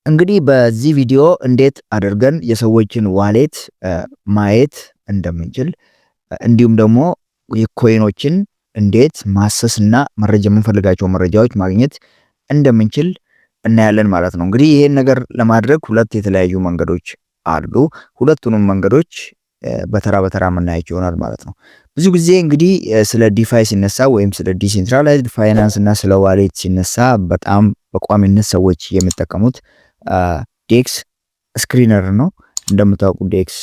እንግዲህ በዚህ ቪዲዮ እንዴት አድርገን የሰዎችን ዋሌት ማየት እንደምንችል እንዲሁም ደግሞ የኮይኖችን እንዴት ማሰስና መረጃ የምንፈልጋቸው መረጃዎች ማግኘት እንደምንችል እናያለን ማለት ነው። እንግዲህ ይሄን ነገር ለማድረግ ሁለት የተለያዩ መንገዶች አሉ። ሁለቱንም መንገዶች በተራ በተራ የምናያቸው ይሆናል ማለት ነው። ብዙ ጊዜ እንግዲህ ስለ ዲፋይ ሲነሳ ወይም ስለ ዲሴንትራላይዝድ ፋይናንስ እና ስለ ዋሌት ሲነሳ በጣም በቋሚነት ሰዎች የሚጠቀሙት ዴክስ ስክሪነር ነው። እንደምታውቁ ዴክስ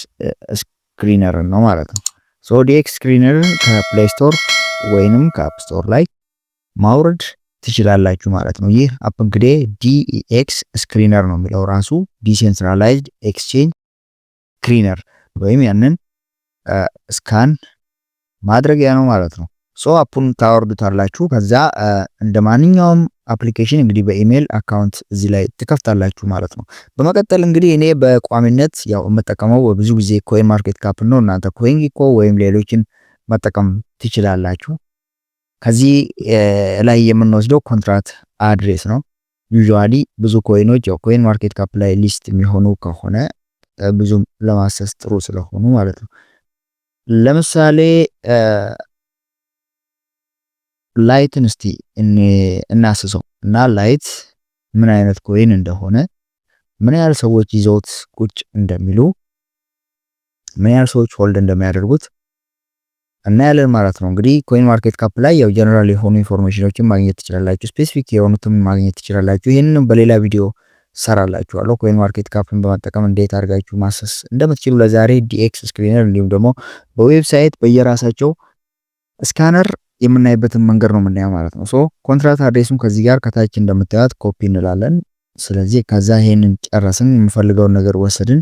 ስክሪነር ነው ማለት ነው። ሶ ዴክስ ስክሪነር ከፕሌይ ስቶር ወይንም ከአፕ ስቶር ላይ ማውረድ ትችላላችሁ ማለት ነው። ይህ አፕ እንግዲህ ዲኤክስ ስክሪነር ነው የሚለው ራሱ ዲሴንትራላይዝድ ኤክስቼንጅ ስክሪነር ወይም ያንን ስካን ማድረጊያ ነው ማለት ነው። ሶ አፑን ታወርዱታላችሁ። ከዛ እንደ ማንኛውም አፕሊኬሽን እንግዲህ በኢሜል አካውንት እዚህ ላይ ትከፍታላችሁ ማለት ነው። በመቀጠል እንግዲህ እኔ በቋሚነት ያው የምጠቀመው ብዙ ጊዜ ኮይን ማርኬት ካፕ ነው። እናንተ ኮይን ጊኮ ወይም ሌሎችን መጠቀም ትችላላችሁ። ከዚህ ላይ የምንወስደው ኮንትራት አድሬስ ነው። ዩዥዋሊ ብዙ ኮይኖች ያው ኮይን ማርኬት ካፕ ላይ ሊስት የሚሆኑ ከሆነ ብዙም ለማሰስ ጥሩ ስለሆኑ ማለት ነው። ለምሳሌ ላይትን እስቲ እናስሰው እና ላይት ምን አይነት ኮይን እንደሆነ ምን ያህል ሰዎች ይዘውት ቁጭ እንደሚሉ ምን ያህል ሰዎች ሆልድ እንደሚያደርጉት እናያለን ማለት ነው። እንግዲህ ኮይን ማርኬት ካፕ ላይ ያው ጀነራል የሆኑ ኢንፎርሜሽኖችን ማግኘት ትችላላችሁ፣ ስፔሲፊክ የሆኑትን ማግኘት ትችላላችሁ። ይሄንን በሌላ ቪዲዮ ሰራላችኋለሁ። ኮይን ማርኬት ካፕን በመጠቀም እንዴት አድርጋችሁ ማሰስ እንደምትችሉ ለዛሬ ዲኤክስ ስክሪነር እንዲሁም ደግሞ በዌብሳይት በየራሳቸው ስካነር የምናይበትን መንገድ ነው የምናየው ማለት ነው። ሶ ኮንትራት አድሬሱን ከዚህ ጋር ከታች እንደምታዩት ኮፒ እንላለን። ስለዚህ ከዛ ይሄንን ጨረስን፣ የምፈልገውን ነገር ወሰድን።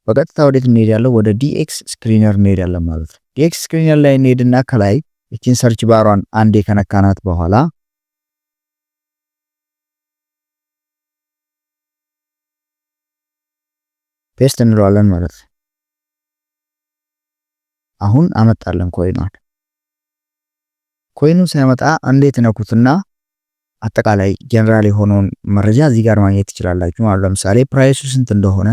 በቀጥታ ወዴት እንሄዳለን? ወደ ዲኤክስ ስክሪነር እንሄዳለን ማለት ነው። ዲኤክስ ስክሪነር ላይ እንሄድና ከላይ እቺን ሰርች ባሯን አንዴ ከነካናት በኋላ ፔስት እንለዋለን ማለት ነው። አሁን አመጣለን ኮይኗን። ኮይኑን ሲያመጣ እንዴት ነኩትና አጠቃላይ ጀነራል የሆነውን መረጃ እዚህ ጋር ማግኘት ትችላላችሁ ማለት ለምሳሌ ፕራይሱ ስንት እንደሆነ፣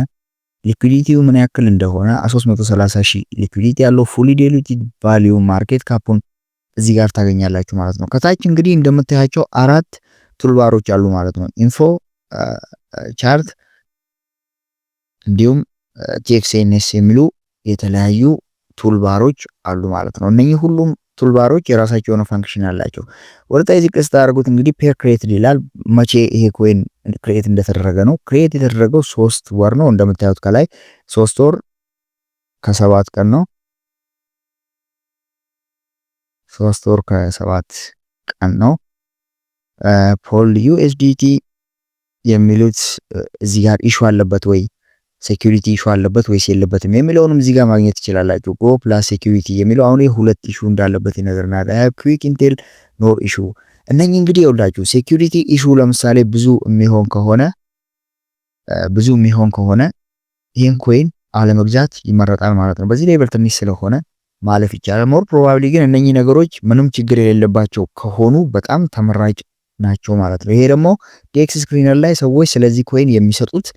ሊኩዊዲቲው ምን ያክል እንደሆነ 330,000 ሊኩዊዲቲ ያለው ፉሊ ዲሉትድ ቫልዩ ማርኬት ካፑን እዚህ ጋር ታገኛላችሁ ማለት ነው። ከታች እንግዲህ እንደምታያቸው አራት ቱልባሮች አሉ ማለት ነው። ኢንፎ፣ ቻርት እንዲሁም ቲኤክስኤንኤስ የሚሉ የተለያዩ ቱልባሮች አሉ ማለት ነው። እነኚህ ሁሉም ቱልባሮች የራሳቸው የሆነ ፈንክሽን አላቸው። ወደታይ ዝቅ ስታደርጉት እንግዲህ ፔር ክሬትድ ይላል። መቼ ይሄ ኮይን ክሬት እንደተደረገ ነው። ክሬት የተደረገው 3 ወር ነው። እንደምታዩት ከላይ 3 ወር ከ7 ቀን ነው። 3 ወር ከ7 ቀን ነው። ፖል ዩኤስዲቲ የሚሉት እዚህ ጋር ኢሹ አለበት ወይ ሴኩሪቲ ኢሹ አለበት ወይስ የለበትም የሚለውንም እዚህ ጋር ማግኘት ትችላላችሁ። ጎ ፕላስ ሴኩሪቲ የሚለው አሁን ሁለት ኢሹ እንዳለበት ይነግረናል። ኩዊክ ኢንቴል ኖር ኢሹ። እነኚህ እንግዲህ ይኸውላችሁ ሴኩሪቲ ኢሹ ለምሳሌ ብዙ የሚሆን ከሆነ ይህን ኮይን አለመግዛት ይመረጣል ማለት ነው። በዚህ ሌቭል ትንሽ ስለሆነ ማለፍ ይቻላል። ሞር ፕሮባብሊ ግን እነኚህ ነገሮች ምንም ችግር የሌለባቸው ከሆኑ በጣም ተመራጭ ናቸው ማለት ነው። ይሄ ደግሞ ዲኤክስ ስክሪነር ላይ ሰዎች ስለዚህ ኮይን የሚሰጡት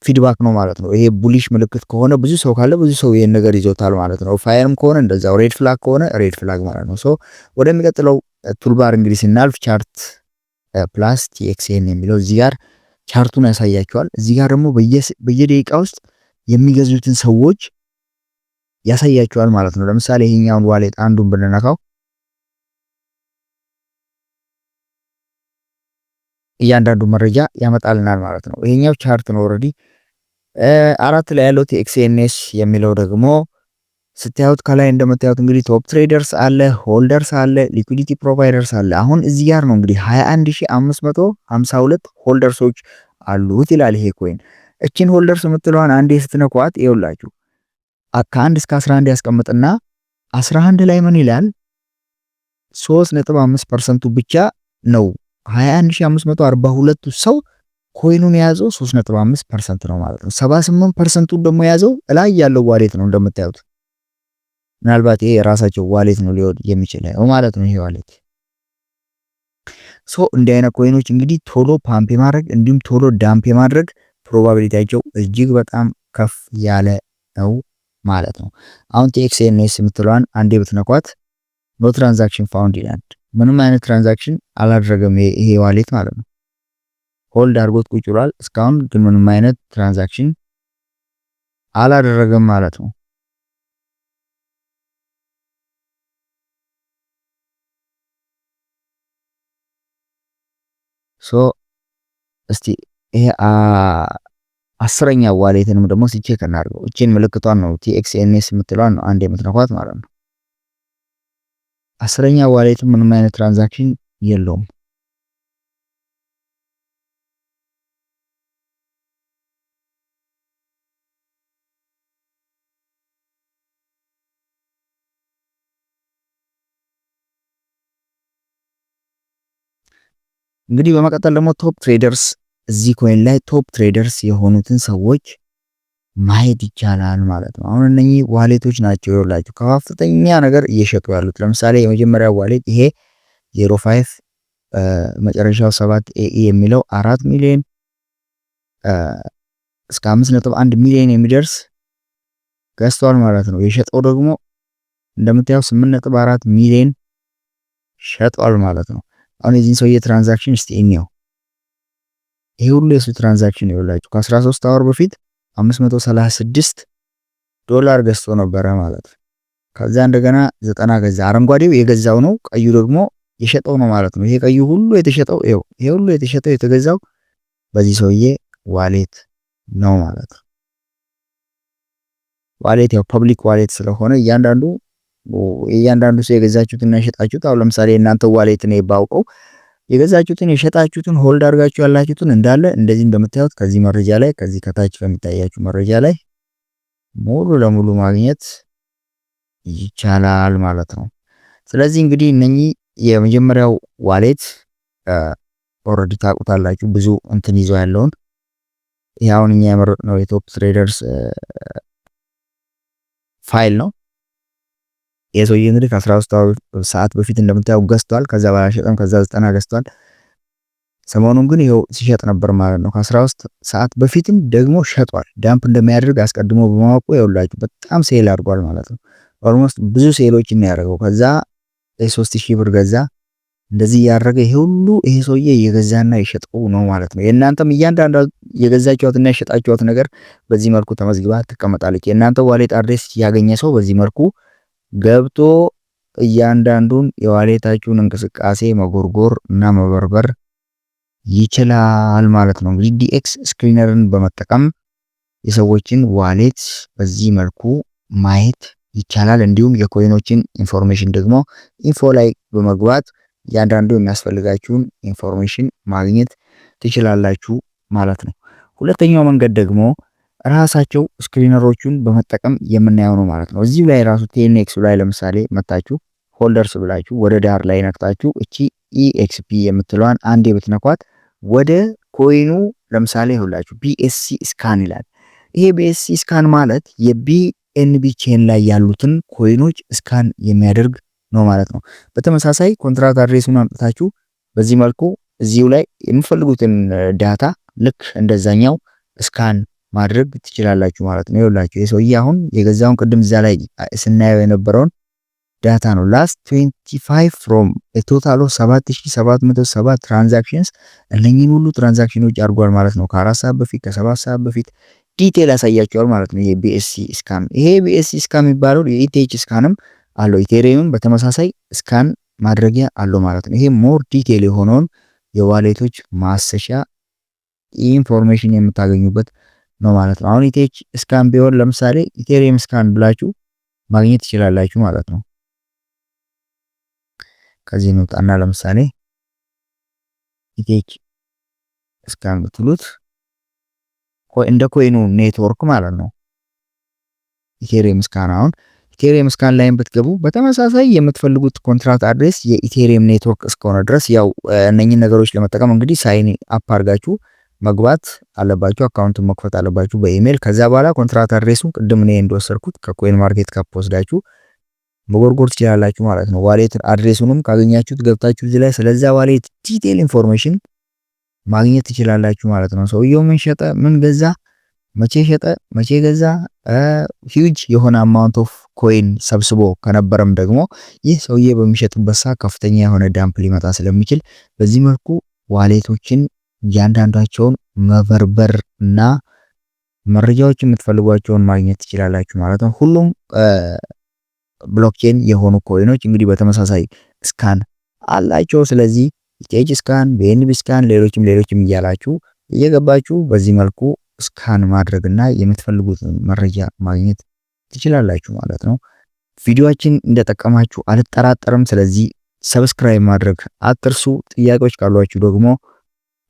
ፊድባክ ነው ማለት ነው። ይሄ ቡሊሽ ምልክት ከሆነ ብዙ ሰው ካለ ብዙ ሰው ይሄን ነገር ይዞታል ማለት ነው። ፋየርም ከሆነ እንደዛው፣ ሬድ ፍላግ ከሆነ ሬድ ፍላግ ማለት ነው። ሶ ወደሚቀጥለው ቱልባር እንግዲህ ስናልፍ ቻርት ፕላስ ቲኤክስኤን የሚለው እዚህ ጋር ቻርቱን ያሳያቸዋል። እዚህ ጋር ደግሞ በየደቂቃ ውስጥ የሚገዙትን ሰዎች ያሳያቸዋል ማለት ነው። ለምሳሌ ይሄኛውን ዋሌት አንዱን ብንነካው እያንዳንዱ መረጃ ያመጣልናል ማለት ነው። ይሄኛው ቻርት ነው። ኦሬዲ 4 ላይ ያለው ቲኤክስኤንኤስ የሚለው ደግሞ ስታዩት ከላይ እንደምታዩት እንግዲህ ቶፕ ትሬደርስ አለ፣ ሆልደርስ አለ፣ ሊኩዊዲቲ ፕሮቫይደርስ አለ። አሁን እዚህ ጋር ነው እንግዲህ 21552 ሆልደርሶች አሉት ይላል ይሄ ኮይን። እቺን ሆልደርስ የምትለዋን አንዴ ስትነኳት ይኸውላችሁ ከ1 እስከ 11 ያስቀምጥና 11 ላይ ምን ይላል? 3.5% ብቻ ነው 21542 ሰው ኮይኑን የያዘው 3.5% ነው ማለት ነው። 78% ደግሞ የያዘው ላይ ያለው ዋሌት ነው እንደምታዩት። ምናልባት ይሄ የራሳቸው ዋሌት ነው ሊሆን የሚችለው ማለት ነው ይሄ ዋሌት። ሶ እንዲህ አይነት ኮይኖች እንግዲህ ቶሎ ፓምፕ የማድረግ እንዲሁም ቶሎ ዳምፕ የማድረግ ፕሮባቢሊቲያቸው እጅግ በጣም ከፍ ያለ ነው ማለት ነው። አሁን ቲኤክስኤንኤስ የምትለዋን አንዴ ብትነኳት ኖ ትራንዛክሽን ፋውንድ ይላል። ምንም አይነት ትራንዛክሽን አላደረገም ይሄ ዋሌት ማለት ነው። ሆልድ አድርጎት ቁጭ ብሏል። እስካሁን ግን ምንም አይነት ትራንዛክሽን አላደረገም ማለት ነው። ሶ እስቲ ይሄ አስረኛ ዋሌትንም ደግሞ ሲቼክ እናድርገው። እቺን ምልክቷን ነው ቲኤክስኤንኤስ የምትለዋን ነው አንድ የምትነኳት ማለት ነው። አስረኛ ዋሌትም ምንም አይነት ትራንዛክሽን የለውም። እንግዲህ በመቀጠል ደግሞ ቶፕ ትሬደርስ እዚህ ኮይን ላይ ቶፕ ትሬደርስ የሆኑትን ሰዎች ማየት ይቻላል ማለት ነው። አሁን እነኚህ ዋሌቶች ናቸው ይኸውላችሁ ከፍተኛ ነገር እየሸጡ ያሉት። ለምሳሌ የመጀመሪያው ዋሌት ይሄ 05 መጨረሻው 7 ኤኢ የሚለው 4 ሚሊዮን እስከ 5.1 ሚሊዮን የሚደርስ ገዝቷል ማለት ነው። የሸጠው ደግሞ እንደምታየው 8.4 ሚሊዮን ሸጧል ማለት ነው። አሁን የዚህን ሰውዬ ትራንዛክሽን እስቲ እንየው። ይሄ ሁሉ የሱ ትራንዛክሽን ይኸውላችሁ ከ13 አወር በፊት 536 ዶላር ገዝቶ ነበረ ማለት ነው። ከዛ እንደገና 90 ገዛ። አረንጓዴው የገዛው ነው፣ ቀዩ ደግሞ የሸጠው ነው ማለት ነው። ይሄ ቀዩ ሁሉ የተሸጠው ይሄ ሁሉ የተሸጠው የተገዛው በዚህ ሰውዬ ዋሌት ነው ማለት ነው። ዋሌት ያው ፐብሊክ ዋሌት ስለሆነ እያንዳንዱ ሰው የገዛችሁትና የሸጣችሁት አሁን ለምሳሌ እናንተ ዋሌት ነው ባውቀው የገዛችሁትን የሸጣችሁትን ሆልድ አድርጋችሁ ያላችሁትን እንዳለ እንደዚህ እንደምታዩት ከዚህ መረጃ ላይ ከዚህ ከታች ከሚታያችሁ መረጃ ላይ ሙሉ ለሙሉ ማግኘት ይቻላል ማለት ነው። ስለዚህ እንግዲህ እነኚህ የመጀመሪያው ዋሌት ኦልሬዲ ታውቁታላችሁ ብዙ እንትን ይዞ ያለውን ያውን እኛ የመረጥነው የቶፕ ትሬደርስ ፋይል ነው። የሰውዬ እንግዲህ ከ13 ሰዓት በፊት እንደምታየው ገዝቷል። ከዛ በኋላ ሸጠም። ከዛ 90 ገዝቷል። ሰሞኑን ግን ይሄው ሲሸጥ ነበር ማለት ነው። ከ13 ሰዓት በፊትም ደግሞ ሸጧል። ዳምፕ እንደሚያደርግ አስቀድሞ በማወቁ ይኸውላችሁ በጣም ሴል አድርጓል ማለት ነው። ኦልሞስት ብዙ ሴሎች ነው ያደረገው። ከዛ 3000 ብር ገዛ። እንደዚህ ያደረገ ይሄ ሁሉ ይሄ ሰውዬ የገዛና የሸጠው ነው ማለት ነው። የእናንተም እያንዳንዱ የገዛችሁትና የሸጣችሁት ነገር በዚህ መልኩ ተመዝግባ ትቀመጣለች። የእናንተ ዋሌት አድሬስ ያገኘ ሰው በዚህ መልኩ ገብቶ እያንዳንዱን የዋሌታችሁን እንቅስቃሴ መጎርጎር እና መበርበር ይችላል ማለት ነው። እንግዲህ ዲኤክስ ስክሪነርን በመጠቀም የሰዎችን ዋሌት በዚህ መልኩ ማየት ይቻላል። እንዲሁም የኮይኖችን ኢንፎርሜሽን ደግሞ ኢንፎ ላይ በመግባት እያንዳንዱ የሚያስፈልጋችሁን ኢንፎርሜሽን ማግኘት ትችላላችሁ ማለት ነው። ሁለተኛው መንገድ ደግሞ ራሳቸው ስክሪነሮቹን በመጠቀም የምናየው ነው ማለት ነው። እዚሁ ላይ ራሱ ቲኤንኤክስ ላይ ለምሳሌ መታችሁ ሆልደርስ ብላችሁ ወደ ዳር ላይ ነክታችሁ እቺ ኢኤክስፒ የምትለዋን አንዴ ብትነኳት ወደ ኮይኑ ለምሳሌ ሁላችሁ ቢኤስሲ ስካን ይላል። ይሄ ቢኤስሲ ስካን ማለት የቢኤንቢ ቼን ላይ ያሉትን ኮይኖች ስካን የሚያደርግ ነው ማለት ነው። በተመሳሳይ ኮንትራት አድሬሱን አምጥታችሁ በዚህ መልኩ እዚሁ ላይ የምትፈልጉትን ዳታ ልክ እንደዛኛው ስካን ማድረግ ትችላላችሁ ማለት ነው። ይኸውላችሁ የሰውዬ አሁን የገዛውን ቅድም እዛ ላይ ስናየው የነበረውን ዳታ ነው። ላስት 25 from a total of 7707 ትራንዛክሽንስ እነኚህን ሁሉ ትራንዛክሽኖች አድርጓል ማለት ነው። ከ4 ሰዓት በፊት ከ7 ሰዓት በፊት ዲቴል ያሳያቸዋል ማለት ነው። የቢኤስሲ ስካን ይሄ ቢኤስሲ ስካን የሚባለው የኢቲኤች ስካንም አለው። ኢቴሪየም በተመሳሳይ ስካን ማድረጊያ አለው ማለት ነው። ይሄ ሞር ዲቴል የሆነውን የዋሌቶች ማሰሻ ኢንፎርሜሽን የምታገኙበት ነው ማለት ነው። አሁን ኢቲኤች ስካን ቢሆን ለምሳሌ ኢቴሪየም ስካን ብላችሁ ማግኘት ትችላላችሁ ማለት ነው። ከዚህ እንውጣና ለምሳሌ ኢቲኤች ስካን ብትሉት እንደ ኮይኑ ኔትወርክ ማለት ነው። ኢቴሪየም ስካን አሁን ኢቴሪየም ስካን ላይ ብትገቡ በተመሳሳይ የምትፈልጉት ኮንትራት አድሬስ የኢቴሪየም ኔትወርክ እስከሆነ ድረስ ያው እነኚህን ነገሮች ለመጠቀም እንግዲህ ሳይን አፕ አድርጋችሁ መግባት አለባችሁ። አካውንት መክፈት አለባችሁ በኢሜል። ከዛ በኋላ ኮንትራት አድሬሱን ቅድም እኔ እንደወሰድኩት ከኮይን ማርኬት ካፕ ወስዳችሁ መጎርጎር ትችላላችሁ ማለት ነው። ዋሌት አድሬሱንም ካገኛችሁት ገብታችሁ እዚህ ላይ ስለዛ ዋሌት ዲቴል ኢንፎርሜሽን ማግኘት ትችላላችሁ ማለት ነው። ሰውየው ምን ሸጠ፣ ምን ገዛ፣ መቼ ሸጠ፣ መቼ ገዛ፣ ሂውጅ የሆነ አማውንት ኦፍ ኮይን ሰብስቦ ከነበረም ደግሞ ይህ ሰውዬ በሚሸጥበት ሰዓት ከፍተኛ የሆነ ዳምፕ ሊመጣ ስለሚችል በዚህ መልኩ ዋሌቶችን እያንዳንዳቸውን መበርበር እና መረጃዎች የምትፈልጓቸውን ማግኘት ትችላላችሁ ማለት ነው። ሁሉም ብሎክቼን የሆኑ ኮይኖች እንግዲህ በተመሳሳይ ስካን አላቸው። ስለዚህ ስቴጅ ስካን፣ ቢኤንቢ ስካን፣ ሌሎችም እያላችሁ እየገባችሁ በዚህ መልኩ ስካን ማድረግና የምትፈልጉትን መረጃ ማግኘት ትችላላችሁ ማለት ነው። ቪዲዮአችን እንደጠቀማችሁ አልጠራጠርም። ስለዚህ ሰብስክራይብ ማድረግ አትርሱ። ጥያቄዎች ካሏችሁ ደግሞ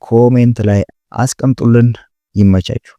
ኮሜንት ላይ አስቀምጡልን። ይመቻችሁ።